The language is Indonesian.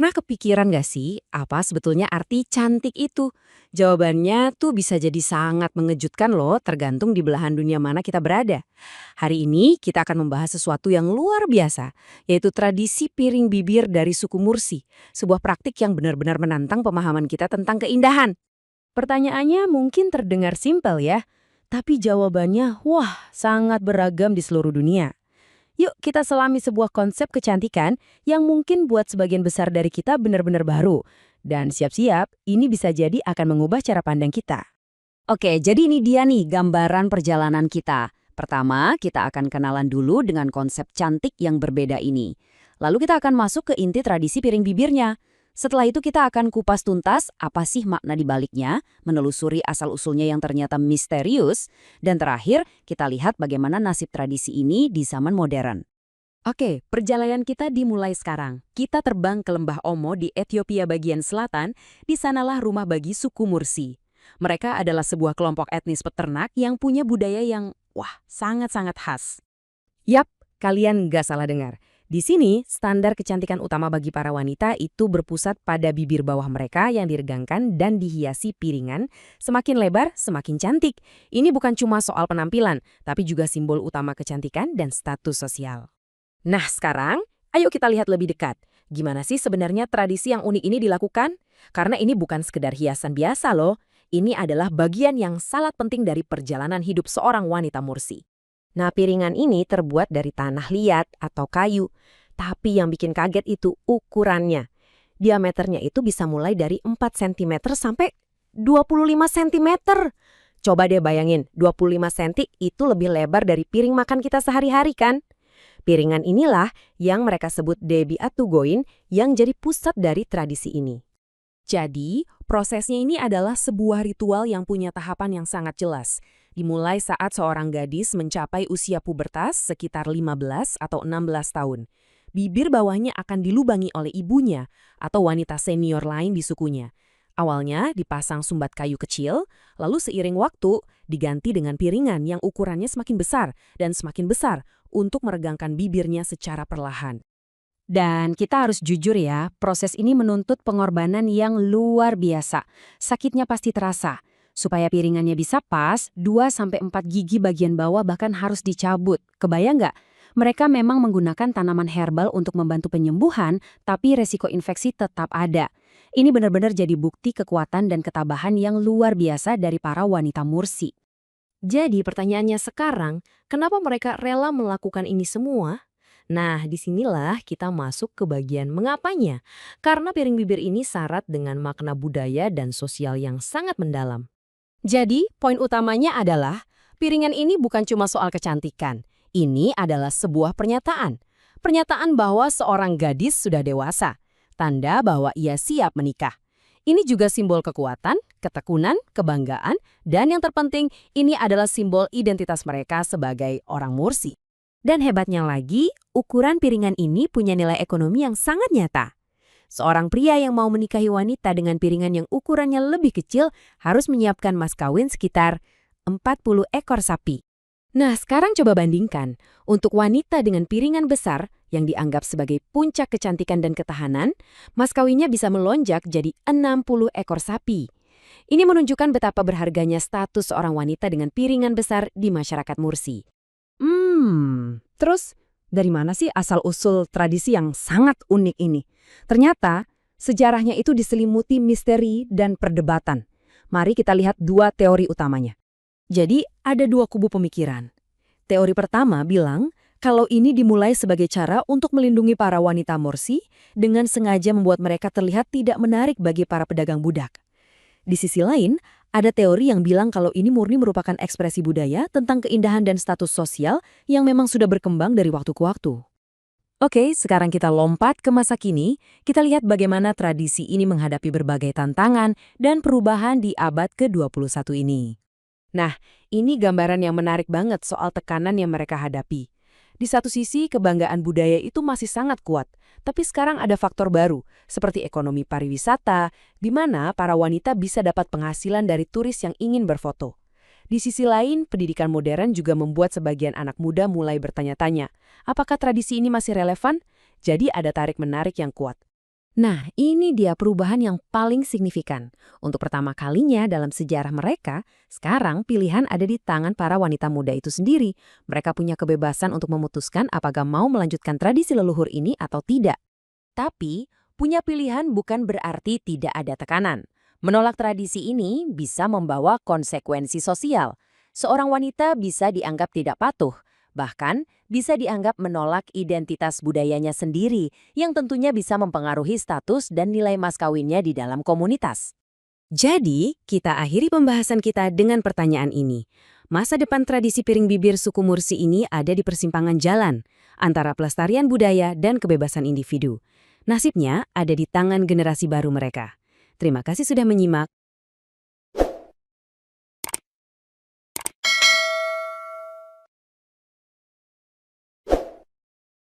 Pernah kepikiran gak sih apa sebetulnya arti cantik itu? Jawabannya tuh bisa jadi sangat mengejutkan loh, tergantung di belahan dunia mana kita berada. Hari ini kita akan membahas sesuatu yang luar biasa, yaitu tradisi piring bibir dari suku Mursi, sebuah praktik yang benar-benar menantang pemahaman kita tentang keindahan. Pertanyaannya mungkin terdengar simpel ya, tapi jawabannya wah sangat beragam di seluruh dunia. Yuk kita selami sebuah konsep kecantikan yang mungkin buat sebagian besar dari kita benar-benar baru. Dan siap-siap, ini bisa jadi akan mengubah cara pandang kita. Oke, jadi ini dia nih gambaran perjalanan kita. Pertama, kita akan kenalan dulu dengan konsep cantik yang berbeda ini. Lalu kita akan masuk ke inti tradisi piring bibirnya. Setelah itu kita akan kupas tuntas apa sih makna di baliknya, menelusuri asal-usulnya yang ternyata misterius, dan terakhir kita lihat bagaimana nasib tradisi ini di zaman modern. Oke, perjalanan kita dimulai sekarang. Kita terbang ke Lembah Omo di Ethiopia bagian selatan, di sanalah rumah bagi suku Mursi. Mereka adalah sebuah kelompok etnis peternak yang punya budaya yang, wah, sangat-sangat khas. Yap, kalian nggak salah dengar. Di sini, standar kecantikan utama bagi para wanita itu berpusat pada bibir bawah mereka yang diregangkan dan dihiasi piringan. Semakin lebar, semakin cantik. Ini bukan cuma soal penampilan, tapi juga simbol utama kecantikan dan status sosial. Nah sekarang, ayo kita lihat lebih dekat. Gimana sih sebenarnya tradisi yang unik ini dilakukan? Karena ini bukan sekedar hiasan biasa loh. Ini adalah bagian yang sangat penting dari perjalanan hidup seorang wanita Mursi. Nah, piringan ini terbuat dari tanah liat atau kayu, tapi yang bikin kaget itu ukurannya. Diameternya itu bisa mulai dari 4 cm sampai 25 cm. Coba deh bayangin, 25 cm itu lebih lebar dari piring makan kita sehari-hari kan? Piringan inilah yang mereka sebut Debi Atugoin yang jadi pusat dari tradisi ini. Jadi, prosesnya ini adalah sebuah ritual yang punya tahapan yang sangat jelas. Dimulai saat seorang gadis mencapai usia pubertas sekitar 15 atau 16 tahun. Bibir bawahnya akan dilubangi oleh ibunya atau wanita senior lain di sukunya. Awalnya dipasang sumbat kayu kecil, lalu seiring waktu diganti dengan piringan yang ukurannya semakin besar dan semakin besar untuk meregangkan bibirnya secara perlahan. Dan kita harus jujur ya, proses ini menuntut pengorbanan yang luar biasa. Sakitnya pasti terasa. Supaya piringannya bisa pas, 2-4 gigi bagian bawah bahkan harus dicabut. Kebayang nggak? Mereka memang menggunakan tanaman herbal untuk membantu penyembuhan, tapi resiko infeksi tetap ada. Ini benar-benar jadi bukti kekuatan dan ketabahan yang luar biasa dari para wanita Mursi. Jadi pertanyaannya sekarang, kenapa mereka rela melakukan ini semua? Nah, disinilah kita masuk ke bagian mengapanya. Karena piring bibir ini syarat dengan makna budaya dan sosial yang sangat mendalam. Jadi, poin utamanya adalah, piringan ini bukan cuma soal kecantikan. Ini adalah sebuah pernyataan. Pernyataan bahwa seorang gadis sudah dewasa. Tanda bahwa ia siap menikah. Ini juga simbol kekuatan, ketekunan, kebanggaan, dan yang terpenting, ini adalah simbol identitas mereka sebagai orang Mursi. Dan hebatnya lagi, ukuran piringan ini punya nilai ekonomi yang sangat nyata. Seorang pria yang mau menikahi wanita dengan piringan yang ukurannya lebih kecil harus menyiapkan mas kawin sekitar 40 ekor sapi. Nah, sekarang coba bandingkan. Untuk wanita dengan piringan besar yang dianggap sebagai puncak kecantikan dan ketahanan, mas kawinnya bisa melonjak jadi 60 ekor sapi. Ini menunjukkan betapa berharganya status seorang wanita dengan piringan besar di masyarakat Mursi. Terus dari mana sih asal-usul tradisi yang sangat unik ini? Ternyata, sejarahnya itu diselimuti misteri dan perdebatan. Mari kita lihat dua teori utamanya. Jadi, ada dua kubu pemikiran. Teori pertama bilang, kalau ini dimulai sebagai cara untuk melindungi para wanita Mursi dengan sengaja membuat mereka terlihat tidak menarik bagi para pedagang budak. Di sisi lain, ada teori yang bilang kalau ini murni merupakan ekspresi budaya tentang keindahan dan status sosial yang memang sudah berkembang dari waktu ke waktu. Oke, sekarang kita lompat ke masa kini, kita lihat bagaimana tradisi ini menghadapi berbagai tantangan dan perubahan di abad ke-21 ini. Nah, ini gambaran yang menarik banget soal tekanan yang mereka hadapi. Di satu sisi, kebanggaan budaya itu masih sangat kuat, tapi sekarang ada faktor baru, seperti ekonomi pariwisata, di mana para wanita bisa dapat penghasilan dari turis yang ingin berfoto. Di sisi lain, pendidikan modern juga membuat sebagian anak muda mulai bertanya-tanya, apakah tradisi ini masih relevan? Jadi ada tarik-menarik yang kuat. Nah, ini dia perubahan yang paling signifikan. Untuk pertama kalinya dalam sejarah mereka, sekarang pilihan ada di tangan para wanita muda itu sendiri. Mereka punya kebebasan untuk memutuskan apakah mau melanjutkan tradisi leluhur ini atau tidak. Tapi, punya pilihan bukan berarti tidak ada tekanan. Menolak tradisi ini bisa membawa konsekuensi sosial. Seorang wanita bisa dianggap tidak patuh, bahkan bisa dianggap menolak identitas budayanya sendiri yang tentunya bisa mempengaruhi status dan nilai mas kawinnya di dalam komunitas. Jadi, kita akhiri pembahasan kita dengan pertanyaan ini. Masa depan tradisi piring bibir suku Mursi ini ada di persimpangan jalan antara pelestarian budaya dan kebebasan individu. Nasibnya ada di tangan generasi baru mereka. Terima kasih sudah menyimak.